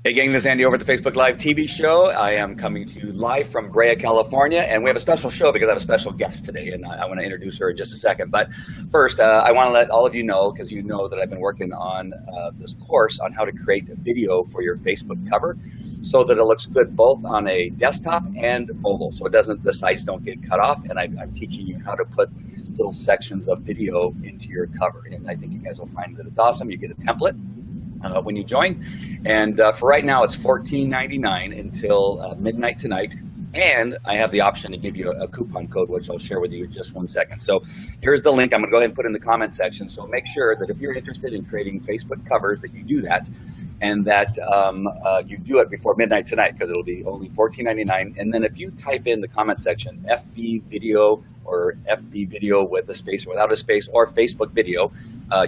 Hey gang, this is Andy over at the Facebook Live TV show. I am coming to you live from Brea, California, and we have a special show because I have a special guest today, and I want to introduce her in just a second. But first, I want to let all of you know, because you know that I've been working on this course on how to create a video for your Facebook cover so that it looks good both on a desktop and mobile, so it doesn't, the sides don't get cut off, and I'm teaching you how to put little sections of video into your cover, and I think you guys will find that it's awesome. You get a template when you join, and for right now it's $14.99 until midnight tonight, and I have the option to give you a coupon code, which I'll share with you in just 1 second. So here's the link. I'm going to go ahead and put in the comment section, so make sure that if you're interested in creating Facebook covers that you do that, and that you do it before midnight tonight, because it'll be only $14.99. And then if you type in the comment section FB video or FB video with a space or without a space, or Facebook video,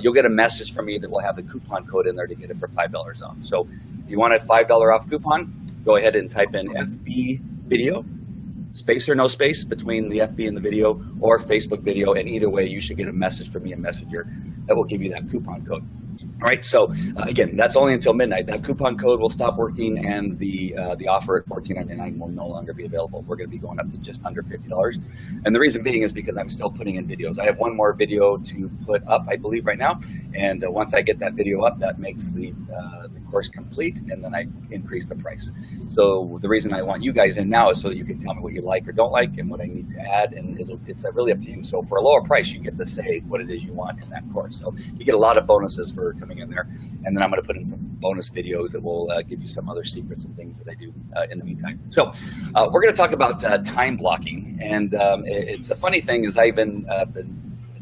you'll get a message from me that will have the coupon code in there to get it for $5 off. So if you want a $5 off coupon, go ahead and type in FB video, space or no space between the FB and the video, or Facebook video, and either way you should get a message from me, a messenger, that will give you that coupon code. All right, so again, that's only until midnight. That coupon code will stop working, and the offer at $14.99 will no longer be available. We're going to be going up to just under $50, and the reason being is because I'm still putting in videos. I have one more video to put up, I believe, right now, and once I get that video up, that makes the course complete, and then I increase the price. So the reason I want you guys in now is so that you can tell me what you like or don't like, and what I need to add, and it's really up to you. So for a lower price, you get to say what it is you want in that course. So you get a lot of bonuses for coming in there, and then I'm going to put in some bonus videos that will give you some other secrets and things that I do in the meantime. So we're going to talk about time blocking, and it's a funny thing is I've been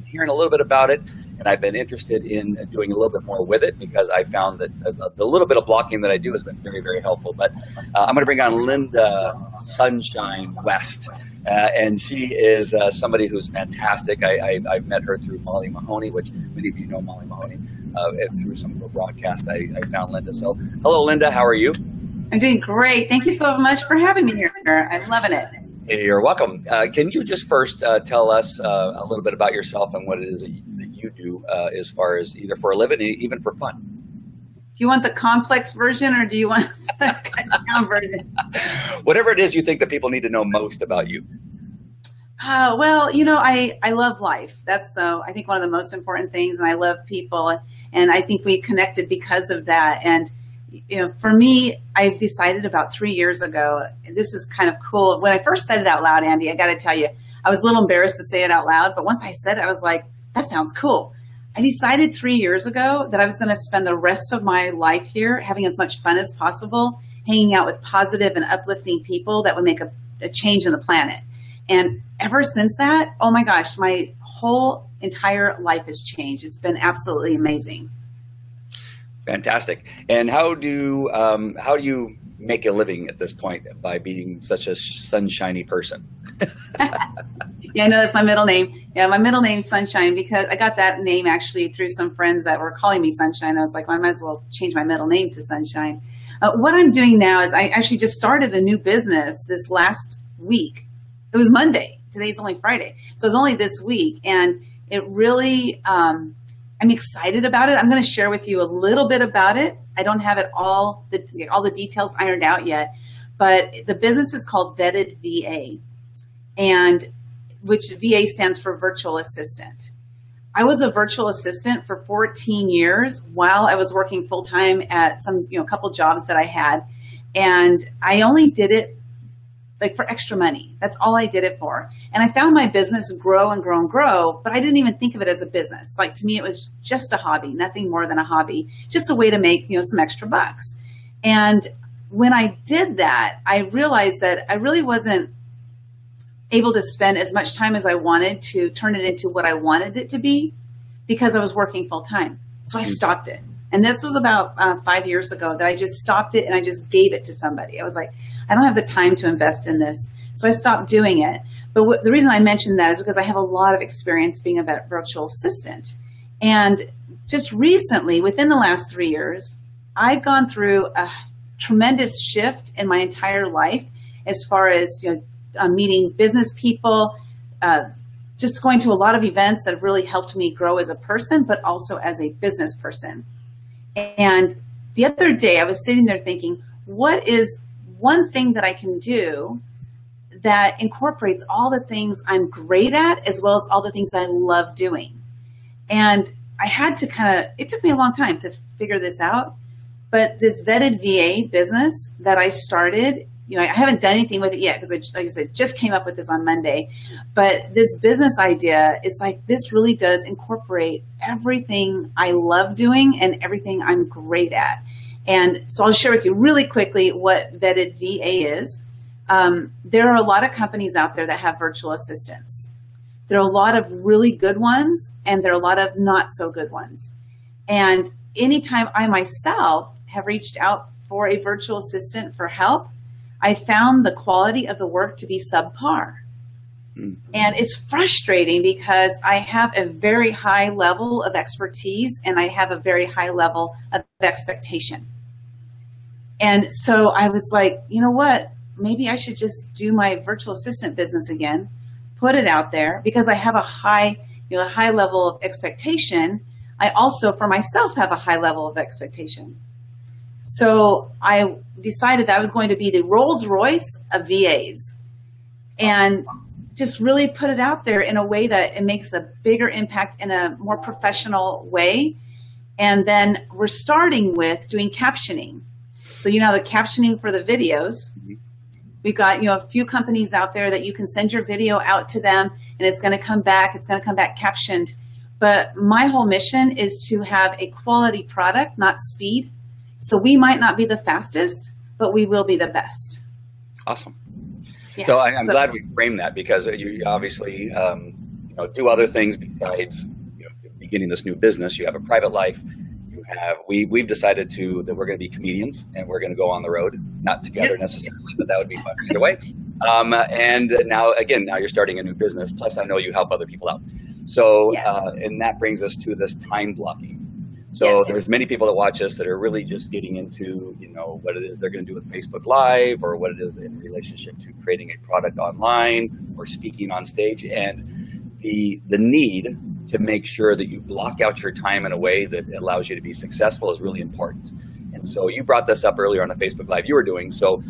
hearing a little bit about it, and I've been interested in doing a little bit more with it, because I found that the little bit of blocking that I do has been very, very helpful. But I'm going to bring on Linda Sunshine West, and she is somebody who's fantastic. I've met her through Molly Mahoney, which many of you know Molly Mahoney. Through some of the broadcast, I found Linda. So hello, Linda, how are you? I'm doing great. Thank you so much for having me here. I'm loving it. You're welcome. Can you just first tell us a little bit about yourself and what it is that you do as far as either for a living, even for fun? Do you want the complex version, or do you want the cut down version? Whatever it is you think that people need to know most about you. Well, you know, I love life. That's I think one of the most important things, and I love people, and I think we connected because of that. And you know, for me, I've decided about 3 years ago, and this is kind of cool. When I first said it out loud, Andy, I got to tell you, I was a little embarrassed to say it out loud, but once I said it, I was like, that sounds cool. I decided 3 years ago that I was going to spend the rest of my life here having as much fun as possible, hanging out with positive and uplifting people that would make a change in the planet. And ever since that, oh my gosh, my whole entire life has changed. It's been absolutely amazing. Fantastic. And how do you make a living at this point by being such a sunshiny person? Yeah, I know that's my middle name. Yeah, my middle name's Sunshine, because I got that name actually through some friends that were calling me Sunshine. I was like, well, I might as well change my middle name to Sunshine. What I'm doing now is I actually just started a new business this last week. It was Monday. Today's only Friday. So it's only this week. And it really, I'm excited about it. I'm going to share with you a little bit about it. I don't have it all the details ironed out yet, but the business is called Vetted VA, and which VA stands for virtual assistant. I was a virtual assistant for 14 years while I was working full time at some, couple jobs that I had. And I only did it like for extra money. That's all I did it for. And I found my business grow and grow and grow, but I didn't even think of it as a business. Like, to me, it was just a hobby, nothing more than a hobby, just a way to make, some extra bucks. And when I did that, I realized that I really wasn't able to spend as much time as I wanted to turn it into what I wanted it to be, because I was working full time. So I stopped it. And this was about 5 years ago that I just stopped it and I just gave it to somebody. I was like, I don't have the time to invest in this. So I stopped doing it. But the reason I mentioned that is because I have a lot of experience being a virtual assistant. And just recently, within the last 3 years, I've gone through a tremendous shift in my entire life as far as meeting business people, just going to a lot of events that have really helped me grow as a person, but also as a business person. And the other day I was sitting there thinking, what is one thing that I can do that incorporates all the things I'm great at as well as all the things that I love doing? And I had to it took me a long time to figure this out, but this vetted VA business that I started, I haven't done anything with it yet because like I said, just came up with this on Monday, but this business idea is like, this really does incorporate everything I love doing and everything I'm great at. And so I'll share with you really quickly what vetted VA is. There are a lot of companies out there that have virtual assistants. There are a lot of really good ones, and there are a lot of not so good ones. And anytime I myself have reached out for a virtual assistant for help, I found the quality of the work to be subpar. Mm-hmm. And it's frustrating because I have a very high level of expertise and I have a very high level of expectation. And so I was like, you know what? Maybe I should just do my virtual assistant business again, put it out there because I have a high level of expectation. I also, for myself, have a high level of expectation. So I decided that I was going to be the Rolls Royce of VAs and just really put it out there in a way that it makes a bigger impact in a more professional way. And then we're starting with doing captioning. So, the captioning for the videos. Mm-hmm. We've got, a few companies out there that you can send your video out to them and it's going to come back. It's going to come back captioned. But my whole mission is to have a quality product, not speed. So we might not be the fastest, but we will be the best. Awesome. Yeah, so I'm glad we framed that because you obviously do other things besides beginning this new business. You have a private life. We've decided that we're going to be comedians and we're going to go on the road, not together necessarily, but that would be fun either way. And now you're starting a new business. Plus, I know you help other people out. So, and that brings us to this time blocking. So there's many people that watch us that are really just getting into, what it is they're going to do with Facebook Live or what it is in relationship to creating a product online or speaking on stage. And the need to make sure that you block out your time in a way that allows you to be successful is really important. And so you brought this up earlier on the Facebook Live you were doing. So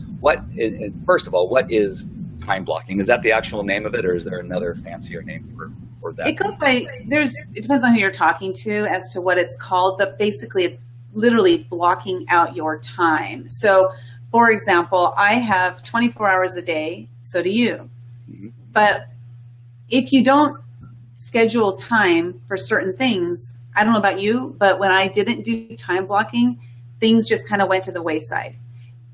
first of all, what is time blocking? Is that the actual name of it or is there another fancier name for that? It goes by, it depends on who you're talking to as to what it's called, but basically it's literally blocking out your time. So for example, I have 24 hours a day, so do you. Mm-hmm. But if you don't schedule time for certain things, I don't know about you, but when I didn't do time blocking, things just kind of went to the wayside.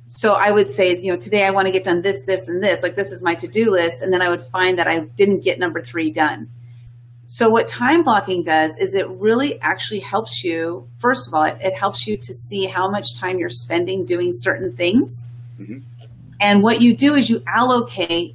So I would say, today I want to get done this, this, and this, like this is my to-do list. And then I would find that I didn't get number 3 done. So what time blocking does is it really actually helps you. First of all, it helps you to see how much time you're spending doing certain things. Mm-hmm. And what you do is you allocate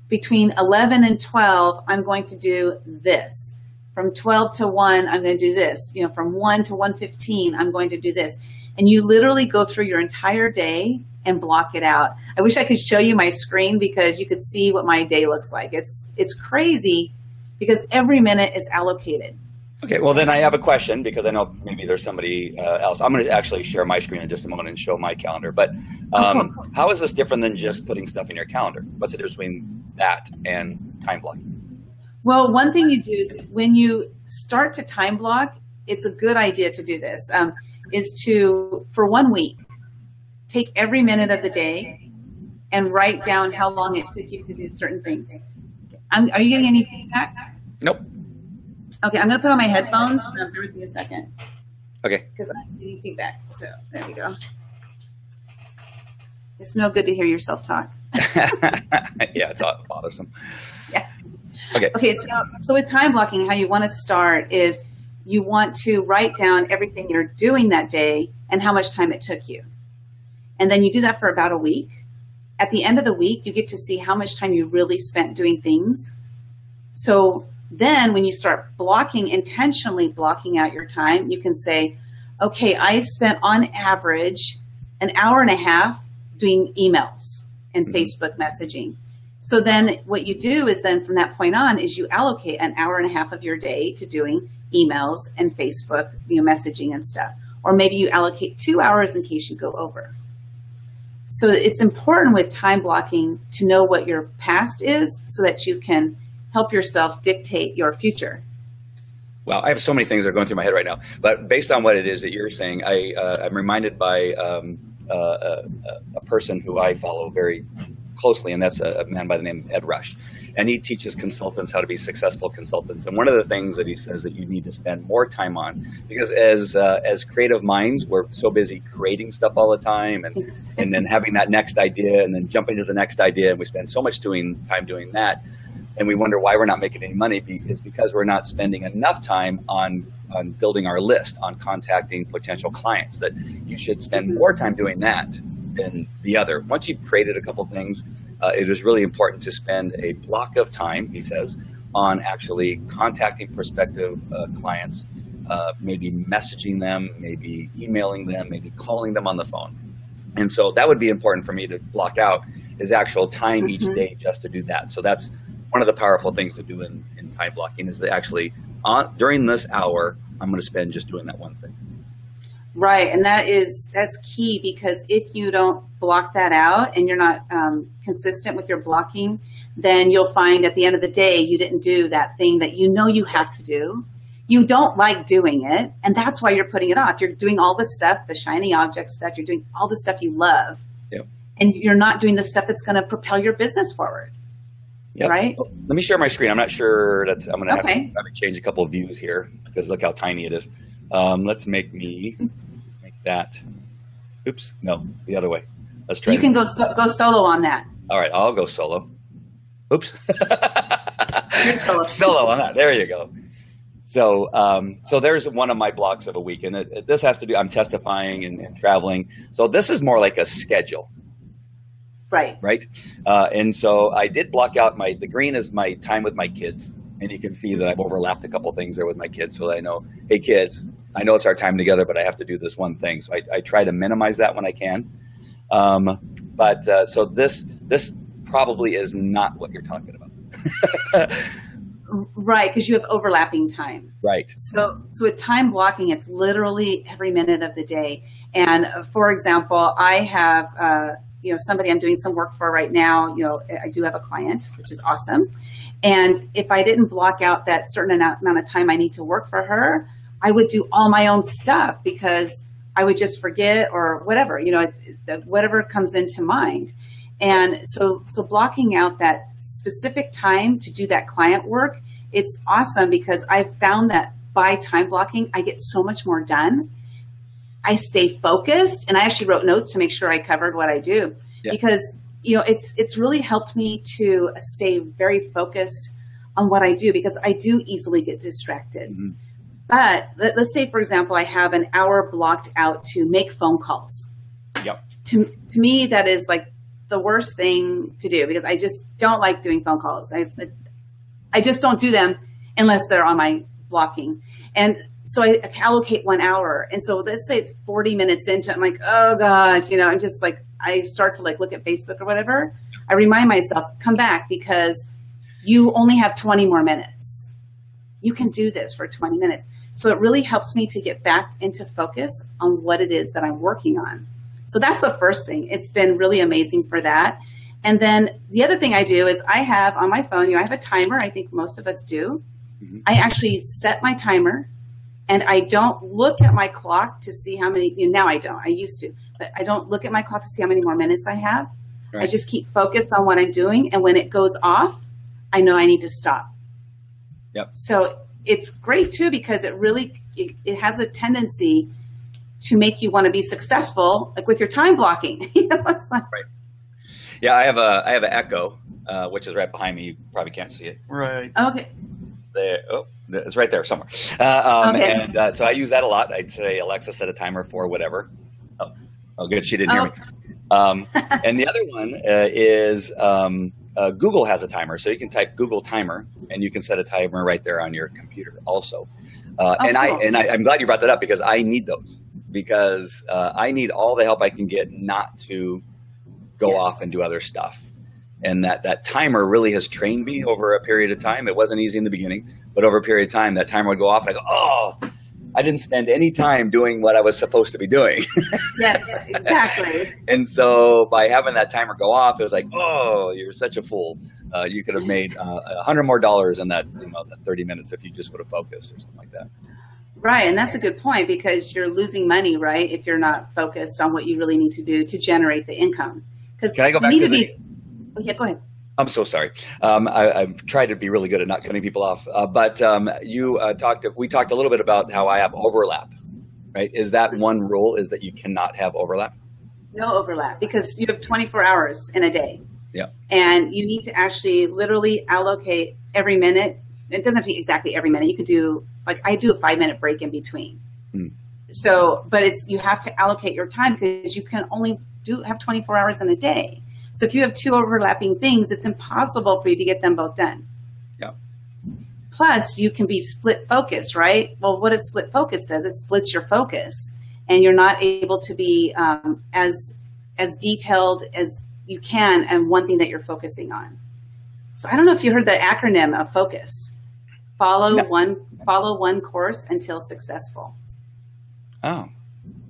between 11 and 12, I'm going to do this. From 12 to 1, I'm going to do this. From 1 to 1:15, I'm going to do this. And you literally go through your entire day and block it out. I wish I could show you my screen because you could see what my day looks like. It's crazy because every minute is allocated. Okay, well then I have a question because I know maybe there's somebody else. I'm going to actually share my screen in just a moment and show my calendar. But how is this different than just putting stuff in your calendar? What's the difference between that and time blocking? Well, one thing you do is when you start to time block, it's a good idea to do this, is to, for 1 week, take every minute of the day and write down how long it took you to do certain things. Are you getting any feedback? Nope. Okay, I'm going to put on my headphones. Bear with me a second. Okay. Because I'm getting feedback. So there we go. It's no good to hear yourself talk. Yeah, it's bothersome. Yeah. Okay. Okay, so with time blocking, how you want to start is you want to write down everything you're doing that day and how much time it took you. And then you do that for about a week. At the end of the week, you get to see how much time you really spent doing things. So then when you start intentionally blocking out your time, you can say, okay, I spent on average an hour and a half doing emails and Facebook messaging. So then what you do is then from that point on is you allocate an hour and a half of your day to doing emails and Facebook messaging and stuff. or maybe you allocate 2 hours in case you go over. So it's important with time blocking to know what your past is so that you can help yourself dictate your future. Well, I have so many things that are going through my head right now, but based on what it is that you're saying, I'm reminded by a person who I follow very closely, and that's a man by the name of Ed Rush. And he teaches consultants how to be successful consultants. And one of the things that he says that you need to spend more time on, because as creative minds, we're so busy creating stuff all the time, and then having that next idea, and then jumping to the next idea, and we spend so much time doing that. And we wonder why we're not making any money, is because we're not spending enough time on building our list, on contacting potential clients. That you should spend more time doing that than the other. Once you've created a couple things, it is really important to spend a block of time, he says, on actually contacting prospective clients, maybe messaging them, maybe emailing them, maybe calling them on the phone. And so that would be important for me to block out, is actual time each day just to do that. So that's one of the powerful things to do in time blocking, is that actually during this hour, I'm going to spend just doing that one thing. Right, and that's key, because if you don't block that out and you're not consistent with your blocking, then you'll find at the end of the day you didn't do that thing that you know you have to do. You don't like doing it, and that's why you're putting it off. You're doing all the stuff, the shiny object stuff. You're doing all the stuff you love, and you're not doing the stuff that's going to propel your business forward. Yep. Right? Well, let me share my screen. I'm not sure that I'm going to have to change a couple of views here, because look how tiny it is. Let's make that. Oops, no, the other way. Let's try. You can go solo on that. All right, I'll go solo. Oops. You're solo on that. There you go. So, so there's one of my blocks of a week, and this has to do. I'm testifying and traveling. So this is more like a schedule. Right. And so I did block out the green is my time with my kids. And you can see that I've overlapped a couple things there with my kids, so that I know, hey kids, I know it's our time together, but I have to do this one thing. So I try to minimize that when I can. So this probably is not what you're talking about. Right, because you have overlapping time. Right. So with time blocking, it's literally every minute of the day. And for example, I have somebody I'm doing some work for right now. I do have a client, which is awesome. And if I didn't block out that certain amount of time I need to work for her, I would do all my own stuff, because I would just forget, or whatever, whatever comes into mind. And so blocking out that specific time to do that client work, it's awesome, because I've found that by time blocking, I get so much more done. I stay focused, and I actually wrote notes to make sure I covered what I do, because it's really helped me to stay very focused on what I do, because I do easily get distracted. Mm-hmm. But let's say, for example, I have an hour blocked out to make phone calls. Yep. To me, that is like the worst thing to do, because I just don't like doing phone calls. I just don't do them unless they're on my blocking. And so I allocate 1 hour. And so let's say it's 40 minutes into it, I'm like, oh gosh, I'm just like, I start to look at Facebook or whatever. I remind myself, come back, because you only have 20 more minutes. You can do this for 20 minutes. So it really helps me to get back into focus on what it is that I'm working on. So that's the first thing. It's been really amazing for that. And then the other thing I do is I have on my phone, I have a timer. I think most of us do. Mm-hmm. I actually set my timer, and I don't look at my clock to see how many, now I don't, I used to, but I don't look at my clock to see how many more minutes I have. Right. I just keep focused on what I'm doing. And when it goes off, I know I need to stop. Yep. So it's great too, because it has a tendency to make you want to be successful, like with your time blocking. It's like, right. Yeah, I have an Echo, which is right behind me. You probably can't see it. Right. Okay. There. Oh, it's right there somewhere. Okay. And so I use that a lot. I'd say, Alexa, set a timer for whatever. Oh, good. She didn't hear me. And the other one is Google has a timer. So you can type Google timer, and you can set a timer right there on your computer also. And I'm glad you brought that up, because I need those, because I need all the help I can get not to go off and do other stuff. And that timer really has trained me over a period of time. It wasn't easy in the beginning, but over a period of time, that timer would go off, and I go, oh, I didn't spend any time doing what I was supposed to be doing. Yes, exactly. And so by having that timer go off, it was like, oh, you're such a fool. You could have made $100 more in that, that 30 minutes if you just would have focused or something like that. Right, and that's a good point because you're losing money, right, if you're not focused on what you really need to do to generate the income. Can I go back to Oh, yeah, go ahead. I'm so sorry. I've tried to be really good at not cutting people off. But we talked a little bit about how I have overlap, right? Is that one rule, is that you cannot have overlap? No overlap because you have 24 hours in a day. Yeah. And you need to actually literally allocate every minute. It doesn't have to be exactly every minute. You could do, like I do a 5-minute break in between. So, but you have to allocate your time because you can only have 24 hours in a day. So if you have 2 overlapping things, it's impossible for you to get them both done. Yeah. Plus, you can be split focused, right? Well, what a split focus does, it splits your focus, and you're not able to be as detailed as you can on one thing that you're focusing on. So I don't know if you heard the acronym of FOCUS. Follow one course until successful. Oh.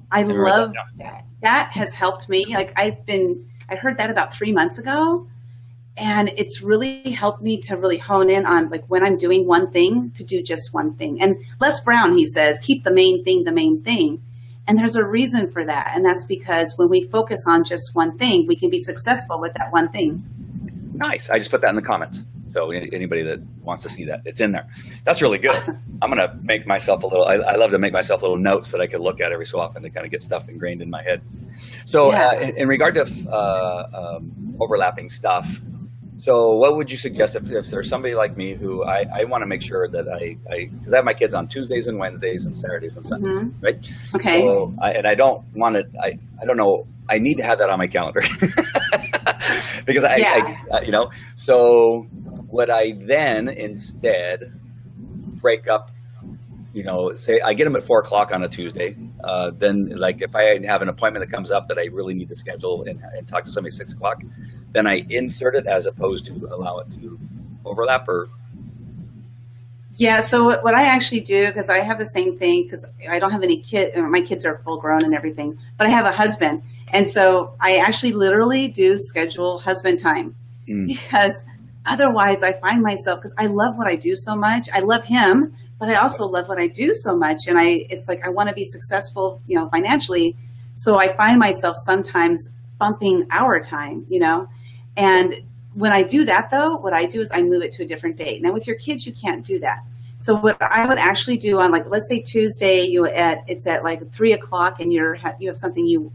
I love that. That has helped me. Like I heard that about 3 months ago, and it's really helped me to really hone in on like when I'm doing one thing to do just one thing. And Les Brown, he says, keep the main thing the main thing. And there's a reason for that. And that's because when we focus on just one thing, we can be successful with that one thing. Nice. I just put that in the comments. So anybody that wants to see that, it's in there. That's really good. Awesome. I'm going to make myself a little, I love to make myself little notes that I can look at every so often to kind of get stuff ingrained in my head. So in regard to overlapping stuff, so what would you suggest if there's somebody like me who I want to make sure that because I have my kids on Tuesdays and Wednesdays and Saturdays and Sundays, right? Okay. So I don't want to, I don't know, I need to have that on my calendar because so would I then instead break up, say I get them at 4 o'clock on a Tuesday, then like if I have an appointment that comes up that I really need to schedule and talk to somebody at 6 o'clock, then I insert it as opposed to allow it to overlap or? Yeah, so what I actually do, because I have the same thing, because I don't have any kids, my kids are full grown and everything, but I have a husband. And so I actually literally do schedule husband time because otherwise I find myself, because I love what I do so much. I love him, but I also love what I do so much. And it's like I want to be successful, financially. So I find myself sometimes bumping our time, And when I do that, though, what I do is I move it to a different date. Now, with your kids, you can't do that. So what I would actually do on, like, let's say Tuesday, it's at like 3 o'clock, and you have something you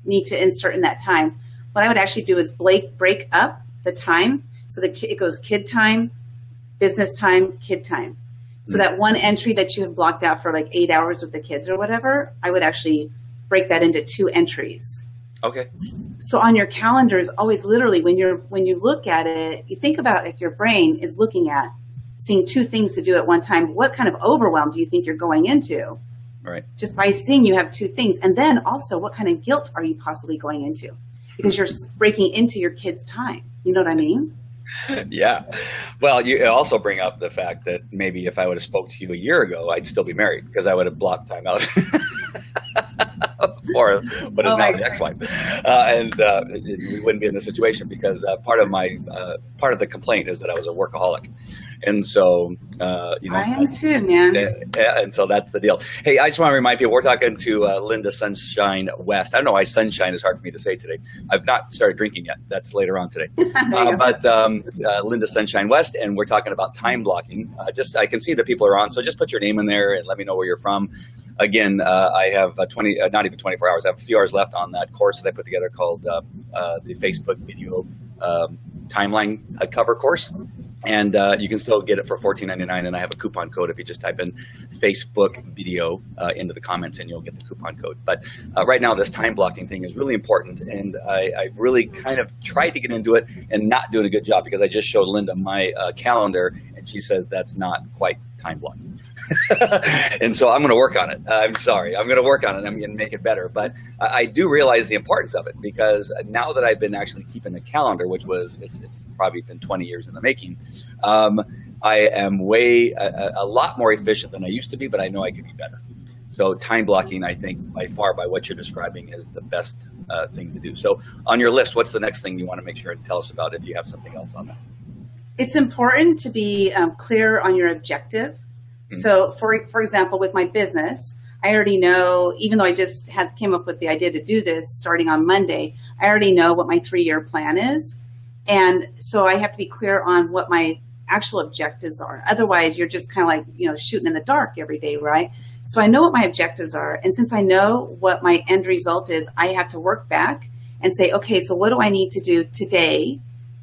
need to insert in that time. What I would actually do is break up the time. So it goes kid time, business time, kid time. So that one entry that you have blocked out for like 8 hours with the kids or whatever, I would actually break that into 2 entries. Okay. So on your calendar is always literally when you look at it, you think about if your brain is looking at seeing 2 things to do at one time, what kind of overwhelm do you think you're going into? Right. Just by seeing you have 2 things. And then also what kind of guilt are you possibly going into? Because you're breaking into your kids' time. You know what I mean? Yeah. Well, you also bring up the fact that maybe if I would have spoke to you a year ago, I'd still be married because I would have blocked time out for what is now the ex-wife. And we wouldn't be in this situation because part of the complaint is that I was a workaholic. And so, I am too, man. And so that's the deal. Hey, I just want to remind people, we're talking to Linda Sunshine West. I don't know why sunshine is hard for me to say today. I've not started drinking yet. That's later on today. But Linda Sunshine West, and we're talking about time blocking. I can see that people are on, so just put your name in there and let me know where you're from. Again, I have not even 24 hours. I have a few hours left on that course that I put together called the Facebook video timeline cover course. And you can still get it for $14.99, and I have a coupon code if you just type in Facebook video into the comments, and you'll get the coupon code. But right now, this time blocking thing is really important, and I've really kind of tried to get into it and not doing a good job because I just showed Linda my calendar, and she says that's not quite time blocking. And so I'm going to work on it. I'm sorry. I'm going to work on it. I'm going to make it better. But I do realize the importance of it because now that I've been actually keeping a calendar, which it's probably been 20 years in the making, I am a lot more efficient than I used to be, but I know I could be better. So time blocking, I think, by far, by what you're describing, is the best thing to do. So on your list, what's the next thing you want to make sure and tell us about, if you have something else on that? It's important to be clear on your objective. So for example, with my business, I already know, even though I just came up with the idea to do this starting on Monday, I already know what my 3-year plan is. And so I have to be clear on what my actual objectives are. Otherwise, you're just kind of like, shooting in the dark every day, right? So I know what my objectives are. And since I know what my end result is, I have to work back and say, okay, so what do I need to do today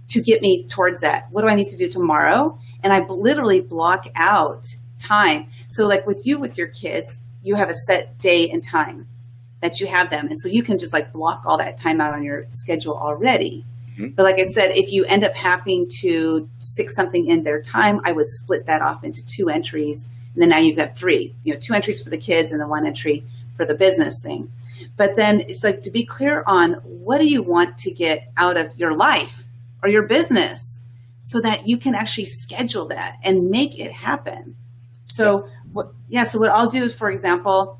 to get me towards that? What do I need to do tomorrow? And I literally block out time. So like with your kids, you have a set day and time that you have them. And so you can just like block all that time out on your schedule already. But like I said, if you end up having to stick something in their time, I would split that off into 2 entries. And then now you've got 3, 2 entries for the kids and then 1 entry for the business thing. But then it's like to be clear on what do you want to get out of your life or your business so that you can actually schedule that and make it happen. So what I'll do is, for example,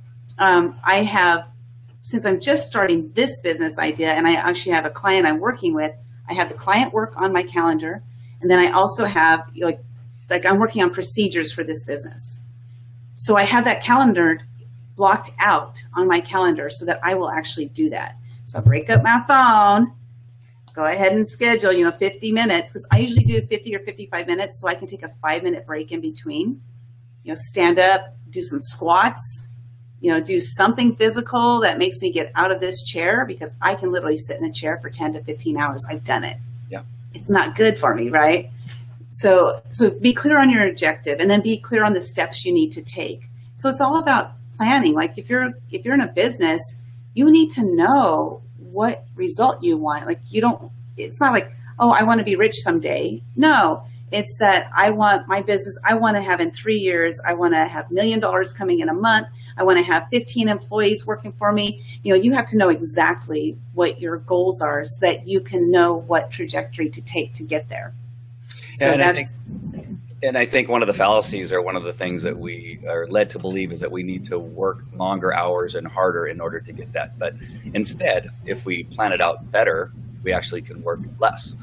since I'm just starting this business idea and I actually have a client I'm working with, I have the client work on my calendar. And then I also have like I'm working on procedures for this business. So I have that calendar blocked out on my calendar so that I will actually do that. So I break up my phone, go ahead and schedule, 50 minutes, because I usually do 50 or 55 minutes. So I can take a 5-minute break in between, stand up, do some squats, do something physical that makes me get out of this chair, because I can literally sit in a chair for 10 to 15 hours. I've done it. Yeah. It's not good for me, right? So be clear on your objective and then be clear on the steps you need to take. So it's all about planning. Like if you're in a business, you need to know what result you want. Like it's not like, oh, I want to be rich someday. No, it's that I want my business, I want to have in 3 years, I want to have $1 million coming in a month. I want to have 15 employees working for me. You have to know exactly what your goals are so that you can know what trajectory to take to get there. So I think one of the fallacies, or one of the things that we are led to believe, is that we need to work longer hours and harder in order to get that. But instead, if we plan it out better, we actually can work less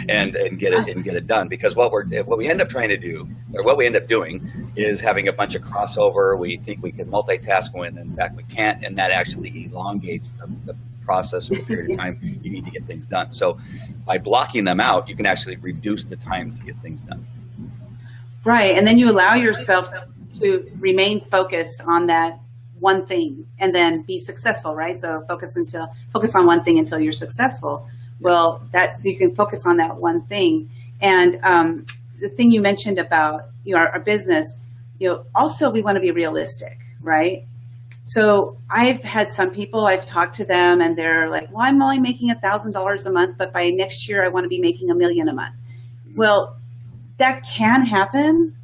and get it done. Because what we end up trying to do, or what we end up doing, is having a bunch of crossover. We think we can multitask when in fact we can't, and that actually elongates the process or the period of time you need to get things done. So by blocking them out, you can actually reduce the time to get things done. Right, and then you allow yourself to remain focused on that one thing and then be successful, right? So focus on one thing until you're successful. Well, you can focus on that one thing. And the thing you mentioned about our business, also we want to be realistic, right? So I've had some people, I've talked to them and they're like, well, I'm only making $1,000 a month, but by next year I want to be making $1 million a month. Well, that can happen,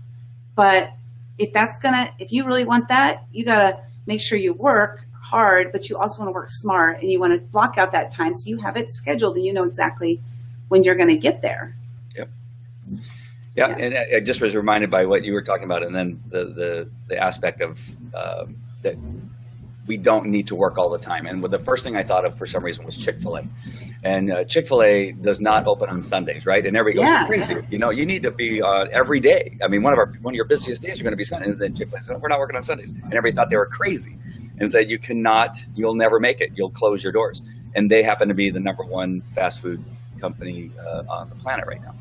but if you really want that, you got to make sure you work hard, but you also want to work smart, and you want to block out that time so you have it scheduled and you know exactly when you're going to get there. Yep. Yeah, and I just was reminded by what you were talking about, and then the aspect of that we don't need to work all the time. And the first thing I thought of for some reason was Chick-fil-A. And Chick-fil-A does not open on Sundays, right? And everybody goes, you're crazy. You need to be every day. I mean, one of your busiest days are going to be Sundays. And then Chick-fil-A said, we're not working on Sundays. And everybody thought they were crazy and said, you'll never make it. You'll close your doors. And they happen to be the #1 fast food company on the planet right now.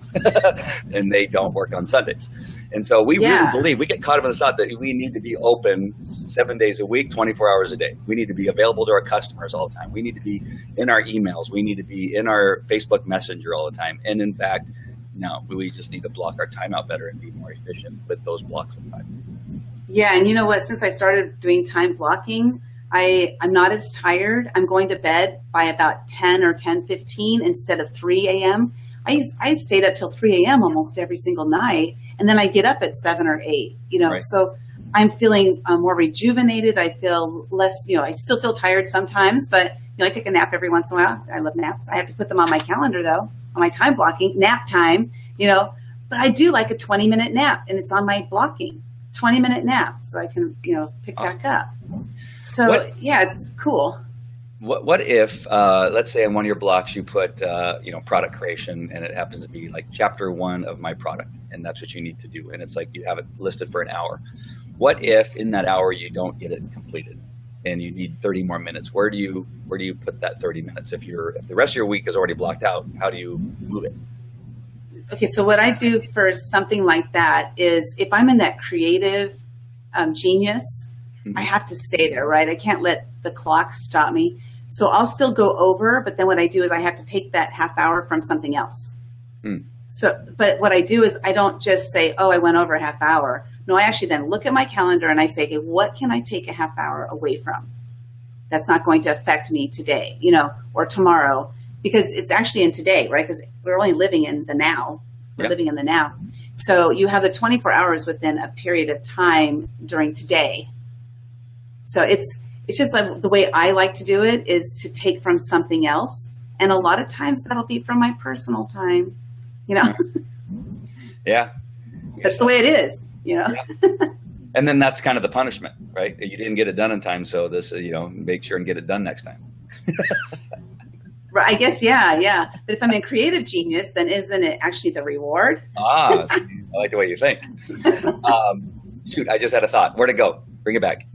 And they don't work on Sundays. And so we really believe, we get caught up in the thought that we need to be open 7 days a week, 24 hours a day. We need to be available to our customers all the time. We need to be in our emails. We need to be in our Facebook Messenger all the time. And in fact, no, we just need to block our time out better and be more efficient with those blocks of time. Yeah, and you know what? Since I started doing time blocking, I'm not as tired. I'm going to bed by about 10 or 10:15 instead of 3 a.m. I stayed up till 3 a.m. almost every single night, and then I get up at 7 or 8. Right. So I'm feeling more rejuvenated. I feel less. I still feel tired sometimes, but I take a nap every once in a while. I love naps. I have to put them on my calendar though, on my time blocking nap time. But I do like a 20-minute nap, and it's on my blocking. 20-minute nap so I can, pick Awesome. back up. So yeah, it's cool. What if, let's say in one of your blocks you put, product creation, and it happens to be like chapter 1 of my product, and that's what you need to do, and it's like you have it listed for an hour. What if in that hour you don't get it completed, and you need 30 more minutes? Where do you put that 30 minutes? If the rest of your week is already blocked out, how do you move it? Okay, so what I do for something like that is if I'm in that creative genius, I have to stay there, right? I can't let the clock stop me. So I'll still go over, but then what I do is I have to take that half hour from something else. So, but what I do is I don't just say, oh, I went over a half hour. No, I actually then look at my calendar and I say, okay, what can I take a half hour away from? That's not going to affect me today, or tomorrow, because it's actually in today, right? Because we're only living in the now. We're living in the now. So you have the 24 hours within a period of time during today. So it's just like the way I like to do it is to take from something else. And a lot of times that'll be from my personal time, Yeah. That's the way it is, Yeah. And then that's kind of the punishment, right? You didn't get it done in time. So this, make sure and get it done next time. Right, I guess, yeah. But if I'm in creative genius, then isn't it actually the reward? I like the way you think. Shoot, I just had a thought. Where'd it go? Bring it back.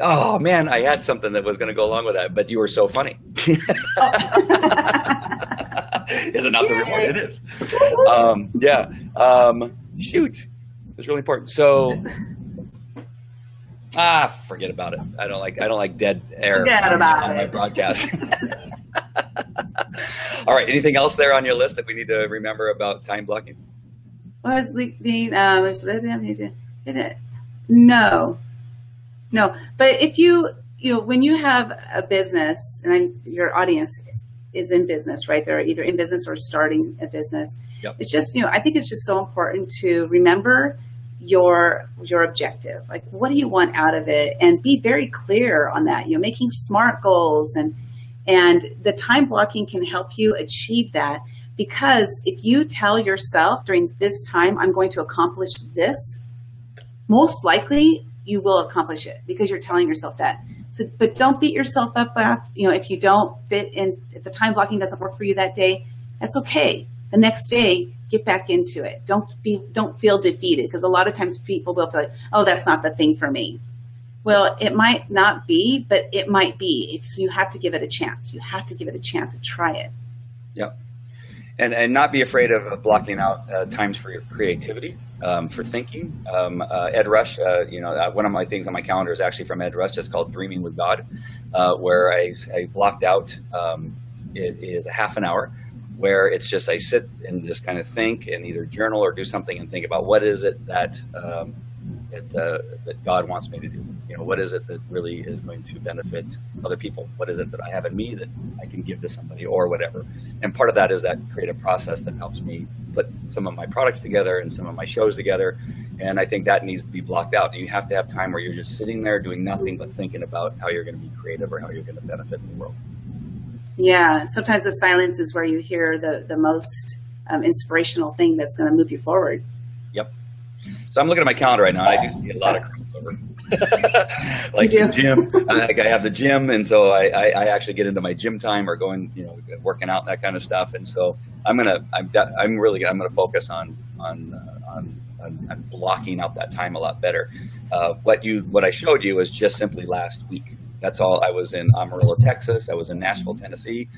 Oh man, I had something that was going to go along with that, but you were so funny. Is it not the reward? It is. Shoot, it's really important. So, forget about it. I don't like dead air on my broadcast. All right. Anything else there on your list that we need to remember about time blocking? Well, I was thinking, no. But if when you have a business, and your audience is in business, right? They're either in business or starting a business. Yep. It's just, I think it's just so important to remember your objective. Like, what do you want out of it? And be very clear on that, making SMART goals, and the time blocking can help you achieve that. Because if you tell yourself during this time, I'm going to accomplish this, most likely you will accomplish it because you're telling yourself that. So, but don't beat yourself up, if you don't fit in, if the time blocking doesn't work for you that day, that's okay. The next day, get back into it. Don't feel defeated, because a lot of times people will feel like, oh, that's not the thing for me. Well, it might not be, but it might be. So you have to give it a chance. You have to give it a chance to try it. Yep. And not be afraid of blocking out times for your creativity, for thinking. Ed Rush, one of my things on my calendar is actually from Ed Rush. It's called Dreaming with God, where I blocked out, it is a half an hour, where it's just I sit and just kind of think and either journal or do something and think about what is it that God wants me to do. What is it that really is going to benefit other people? What is it that I have in me that I can give to somebody or whatever? And part of that is that creative process that helps me put some of my products together and some of my shows together. And I think that needs to be blocked out. You have to have time where you're just sitting there doing nothing but thinking about how you're going to be creative or how you're going to benefit the world. Yeah, sometimes the silence is where you hear the most inspirational thing that's going to move you forward. Yep. So I'm looking at my calendar right now. I do see a lot of crossover. Like the gym, I have the gym, and so I actually get into my gym time or going, working out, that kind of stuff. And so I'm gonna focus on blocking out that time a lot better. What I showed you was just simply last week. That's all. I was in Amarillo, Texas. I was in Nashville, Tennessee.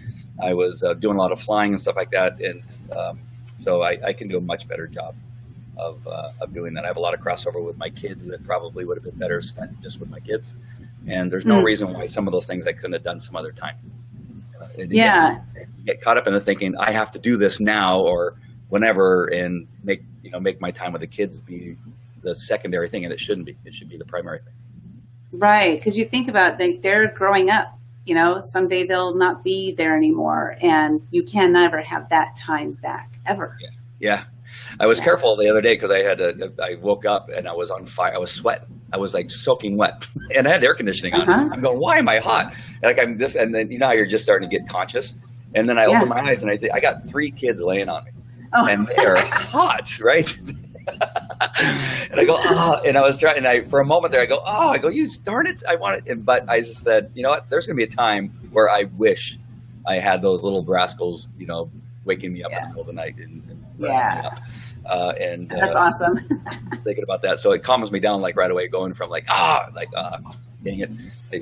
I was doing a lot of flying and stuff like that, and so I can do a much better job of doing that. I have a lot of crossover with my kids that probably would have been better spent just with my kids, and there's no reason why some of those things I couldn't have done some other time. You get caught up in the thinking I have to do this now or whenever, and make my time with the kids be the secondary thing, and it shouldn't be. It should be the primary thing. Right, because you think about they're growing up. Someday they'll not be there anymore, and you can never have that time back ever. Yeah. I was careful the other day because I woke up and I was on fire. I was sweating. I was like soaking wet, and I had air conditioning on. I'm going, why am I hot? And then how you're just starting to get conscious. And then I open my eyes and I got 3 kids laying on me, and they are hot, right? And I go, oh, and I was trying, and I, for a moment there, I go, oh, I go, you darn it. I want it. And, but I just said, you know what, there's going to be a time where I wish I had those little rascals, you know, waking me up in the middle of the night and and that's awesome. Thinking about that. So it calms me down like right away, going from like, dang it.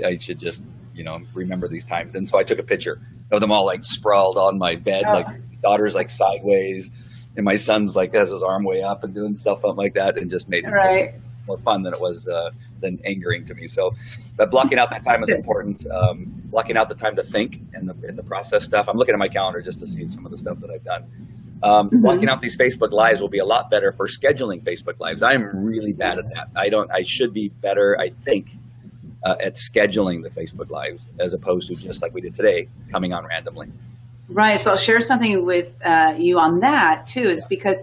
I should just, you know, remember these times. And so I took a picture of them all like sprawled on my bed, like daughter's like sideways and my son's like has his arm way up and doing stuff like that, and just made it more fun than it was than angering to me. So, but blocking out that time is important. Blocking out the time to think and the process stuff. I'm looking at my calendar just to see some of the stuff that I've done. Blocking out these Facebook Lives will be a lot better for scheduling Facebook Lives. I'm really bad at that. I should be better, I think, at scheduling the Facebook Lives as opposed to just like we did today, coming on randomly. Right. So I'll share something with you on that too, is because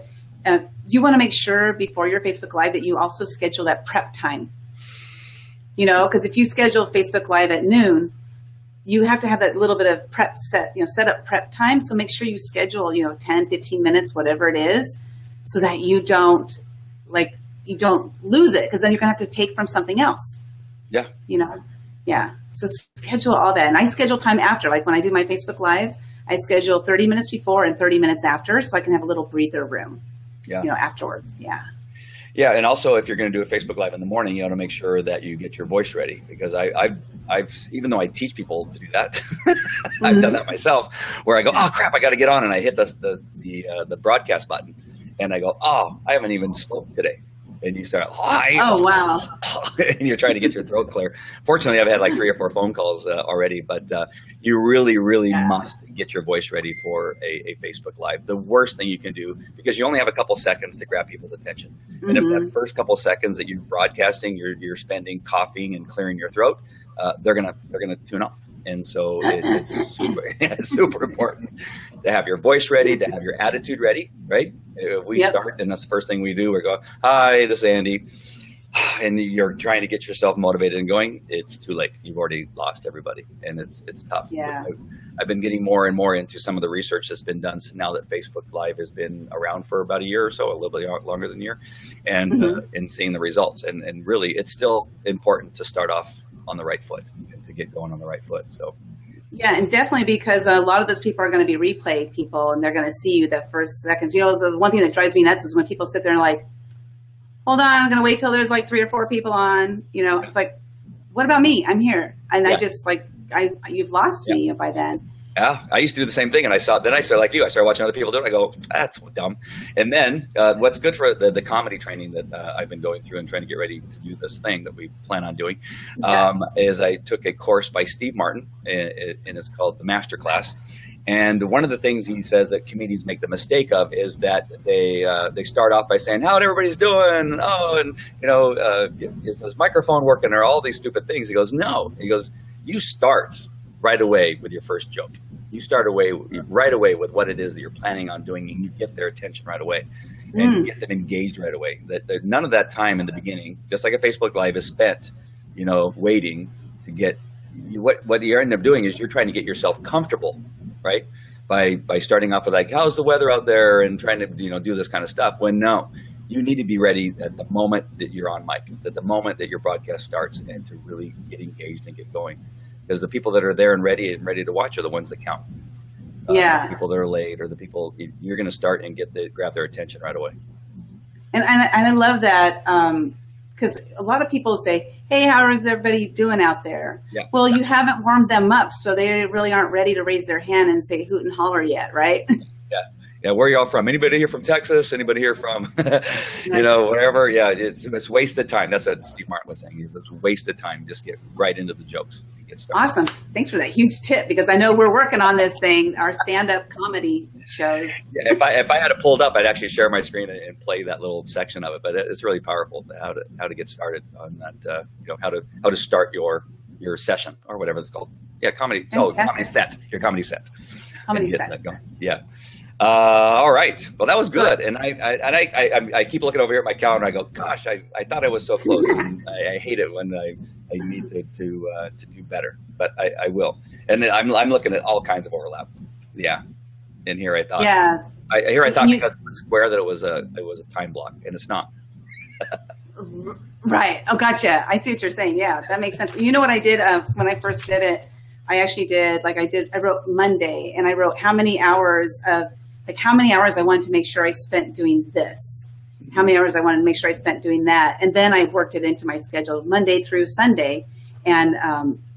you want to make sure before your Facebook Live that you also schedule that prep time. You know, because if you schedule Facebook Live at noon, you have to have that little bit of prep set up prep time. So make sure you schedule, 10, 15 minutes, whatever it is, so that you don't lose it, because then you're going to have to take from something else. Yeah. Yeah. So schedule all that. And I schedule time after, like when I do my Facebook Lives, I schedule 30 minutes before and 30 minutes after, so I can have a little breather room, afterwards. Yeah. Yeah, and also if you're going to do a Facebook Live in the morning, you want to make sure that you get your voice ready, because I've even though I teach people to do that, I've done that myself, where I go, oh crap, I got to get on, and I hit the broadcast button, and I go, oh, I haven't even spoke today, and you start, oh wow, and you're trying to get your throat clear. Fortunately, I've had like 3 or 4 phone calls already, but you really must get your voice ready for a Facebook Live. The worst thing you can do, because you only have a couple seconds to grab people's attention, and if that first couple seconds that you're broadcasting, you're spending coughing and clearing your throat, they're gonna tune off. And so it's super important to have your voice ready, to have your attitude ready, right? If we start, and that's the first thing we do, we go, hi, this is Andy. And you're trying to get yourself motivated and going, it's too late. You've already lost everybody, and it's tough. Yeah. I've been getting more and more into some of the research that's been done now that Facebook Live has been around for about a year or so, a little bit longer than a year, and seeing the results. And really, it's still important to start off on the right foot, to get going on the right foot. So. Yeah, and definitely, because a lot of those people are going to be replay people, and they're going to see you that first seconds. The one thing that drives me nuts is when people sit there and like, hold on, I'm going to wait till there's like 3 or 4 people on. It's like, what about me? I'm here. And I just you've lost me by then. Yeah, I used to do the same thing, and I started like you. I started watching other people do it. I go, that's dumb. And then what's good for the comedy training that I've been going through and trying to get ready to do this thing that we plan on doing, is I took a course by Steve Martin, and it's called the Master Class. And one of the things he says that comedians make the mistake of is that they start off by saying, how everybody's doing? Oh, and is this microphone working, or all these stupid things? He goes, no. He goes, you start right away with your first joke. You start right away with what it is that you're planning on doing, and you get their attention right away, and you get them engaged right away. That none of that time in the beginning, just like a Facebook Live, is spent, waiting to get. What you end up doing is you're trying to get yourself comfortable, right? By starting off with like, how's the weather out there, and trying to do this kind of stuff. When no, you need to be ready at the moment that you're on mic, at the moment that your broadcast starts, and to really get engaged and get going. Because the people that are there and ready to watch are the ones that count. The people that are late, or the people you're going to start and grab their attention right away. And I love that, because a lot of people say, hey, how is everybody doing out there? Yeah. Well, you haven't warmed them up, so they really aren't ready to raise their hand and say hoot and holler yet, right? Yeah, where are y'all from? Anybody here from Texas? Anybody here from, wherever? Yeah, it's wasted time. That's what Steve Martin was saying. It's wasted time. Just get right into the jokes. Awesome. Thanks for that huge tip, because I know we're working on this thing, our stand-up comedy shows. Yeah, if I had it pulled up, I'd actually share my screen and play that little section of it. But it's really powerful how to get started on that. How to start your session, or whatever it's called. Yeah, comedy. Fantastic. Oh, comedy set. Your comedy set. Comedy set. Yeah. All right. Well, that was good. And I keep looking over here at my calendar. I go, gosh, I thought I was so close. And I hate it when I need to do better, but I will. And then I'm looking at all kinds of overlap. Yeah. in here. I thought. Yes. I thought because it was square that it was a time block, and it's not. Right. Oh, gotcha. I see what you're saying. Yeah, that makes sense. You know what I did when I first did it? I actually did I wrote Monday, and I wrote how many hours I wanted to make sure I spent doing this, how many hours I wanted to make sure I spent doing that, and then I worked it into my schedule Monday through Sunday, and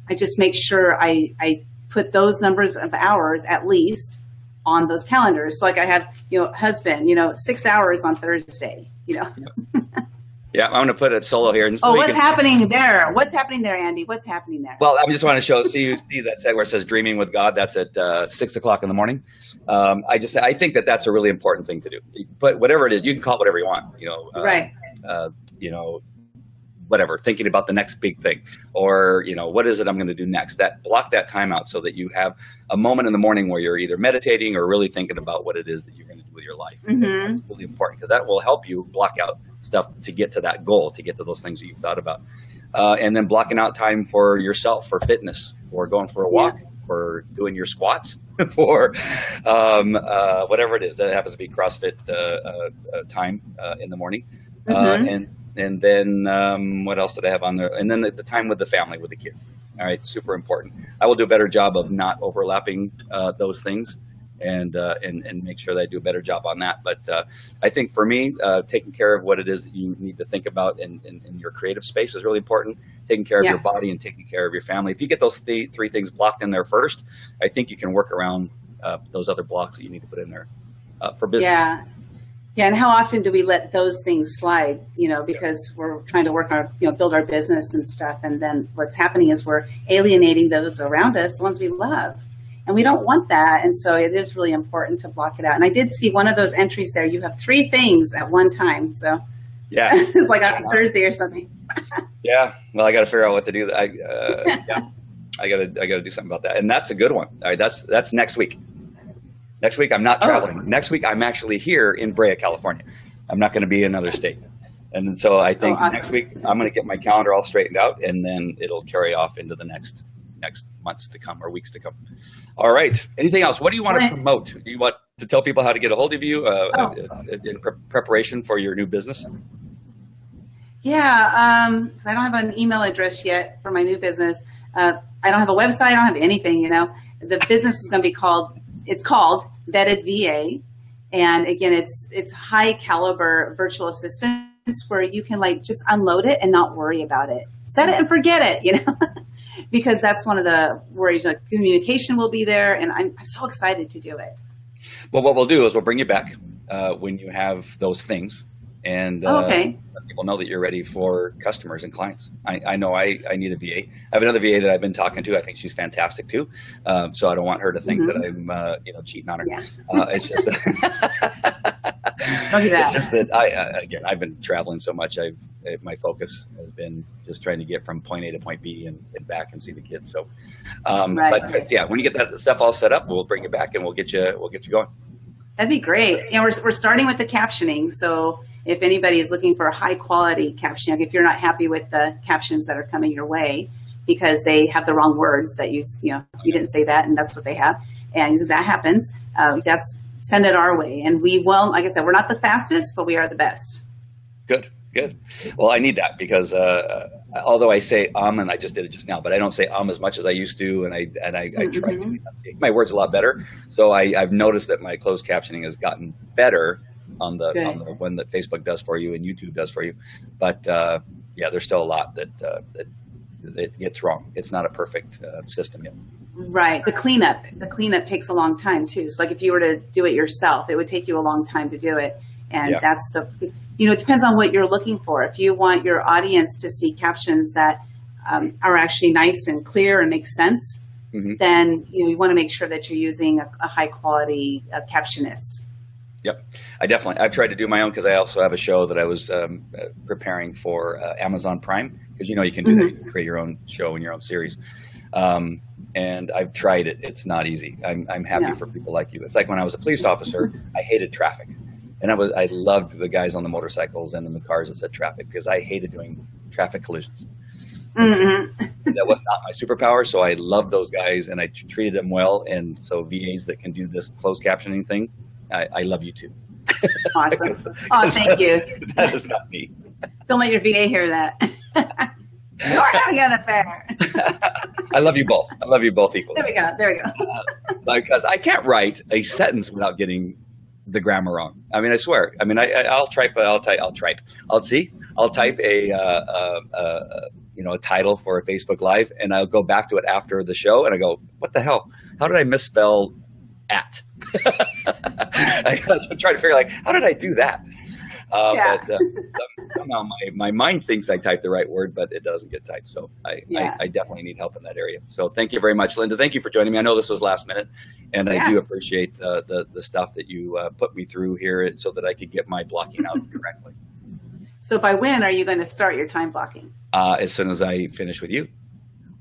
I just make sure I put those numbers of hours at least on those calendars. So like I have, husband, 6 hours on Thursday, Yeah, I'm going to put it solo here. And what's happening there? What's happening there, Andy? What's happening there? Well, I just want to see that set where it says "Dreaming with God." That's at 6 o'clock in the morning. I think that's a really important thing to do. But whatever it is, you can call it whatever you want. Right. Whatever, thinking about the next big thing, or what is it I'm going to do next. Block that time out so that you have a moment in the morning where you're either meditating or really thinking about what it is that you're going to do with your life. Mm-hmm. That's really important because that will help you block out stuff to get to that goal, to get to those things that you've thought about, and then blocking out time for yourself, for fitness, for going for a walk, for doing your squats, for whatever it is. That happens to be CrossFit time in the morning. Mm-hmm. And then what else did I have on there? And then the time with the family, with the kids. All right, super important. I will do a better job of not overlapping those things, and make sure that I do a better job on that. But I think for me, taking care of what it is that you need to think about in your creative space is really important. Taking care of your body and taking care of your family. If you get those three things blocked in there first, I think you can work around those other blocks that you need to put in there for business. Yeah. Yeah, and how often do we let those things slide, because we're trying to work our, build our business and stuff. And then what's happening is we're alienating those around us, the ones we love. And we don't want that. And so it is really important to block it out. And I did see one of those entries there. You have 3 things at one time. So yeah, it's like on Thursday or something. Yeah. Well, I got to figure out what to do. I got to do something about that. And that's a good one. All right. That's next week. Next week, I'm not traveling. Next week, I'm actually here in Brea, California. I'm not going to be in another state. And so I think awesome. Next week, I'm going to get my calendar all straightened out, and then it'll carry off into the next months to come or weeks to come. All right. Anything else? What do you want to promote? Do you want to tell people how to get a hold of you in preparation for your new business? Yeah. I don't have an email address yet for my new business. I don't have a website. I don't have anything, The business is going to be called Vetted VA. And again, it's high caliber virtual assistants where you can just unload it and not worry about it. Set it and forget it, because that's one of the worries. Communication will be there, and I'm so excited to do it. Well, what we'll do is we'll bring you back when you have those things, and let people know that you're ready for customers and clients. I know I need a VA. I have another VA that I've been talking to. I think she's fantastic too. So I don't want her to think that I'm cheating on her. Yeah. It's just Don't do that. It's just that I've been traveling so much. My focus has been just trying to get from point A to point B and back and see the kids. So, but yeah, when you get that stuff all set up, we'll bring you back and we'll get you going. That'd be great. And we're starting with the captioning. So if anybody is looking for a high quality captioning, if you're not happy with the captions that are coming your way because they have the wrong words that you didn't say that and that's what they have, and that happens, send it our way. And we will, like I said, we're not the fastest, but we are the best. Good. Well, I need that because although I say and I just did it just now, but I don't say as much as I used to, and I try to make my words a lot better. So I've noticed that my closed captioning has gotten better on the one that Facebook does for you and YouTube does for you. But there's still a lot that it gets wrong. It's not a perfect system yet. Right. The cleanup takes a long time too. So like if you were to do it yourself, it would take you a long time to do it. And that's it depends on what you're looking for. If you want your audience to see captions that are actually nice and clear and make sense, then you want to make sure that you're using a high quality captionist. Yep. I've tried to do my own because I also have a show that I was preparing for Amazon Prime, because you can do that. You can create your own show and your own series. And I've tried it. It's not easy. I'm happy for people like you. It's like when I was a police officer, I hated traffic. And I loved the guys on the motorcycles and in the cars that said traffic because I hated doing traffic collisions. Mm-hmm. That was not my superpower, so I love those guys and I treated them well. And so VAs that can do this closed captioning thing, I love you too. Awesome. Oh, thank you. That is not me. Don't let your VA hear that. You're having an affair. I love you both. I love you both equally. There we go. Because I can't write a sentence without getting the grammar wrong. I mean, I swear. I mean, I'll type a title for a Facebook Live, and I'll go back to it after the show, and I go, what the hell? How did I misspell at? I try to figure like, how did I do that? But somehow my mind thinks I typed the right word, but it doesn't get typed. So I definitely need help in that area. So thank you very much, Linda. Thank you for joining me. I know this was last minute, and I do appreciate the stuff that you put me through here so that I could get my blocking out correctly. So by when are you going to start your time blocking? As soon as I finish with you.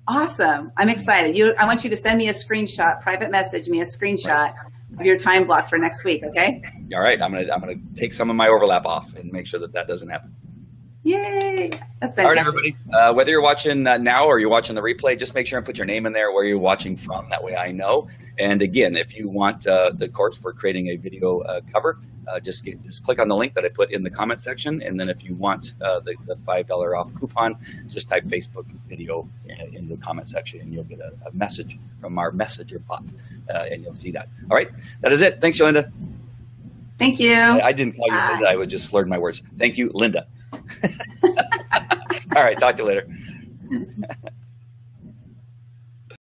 Awesome. I'm excited. I want you to send me a screenshot, private message me a screenshot of your time block for next week. Okay. All right. I'm gonna take some of my overlap off and make sure that doesn't happen. Yay. That's fantastic. All right, everybody. Whether you're watching now or you're watching the replay, just make sure and put your name in there where you're watching from. That way I know. And again, if you want the course for creating a video cover, just click on the link that I put in the comment section. And then if you want the $5 off coupon, just type Facebook video in the comment section and you'll get a message from our messenger bot and you'll see that. All right. That is it. Thanks, Linda. Thank you. I didn't call you Linda. I would just slurred my words. Thank you, Linda. All right. Talk to you later.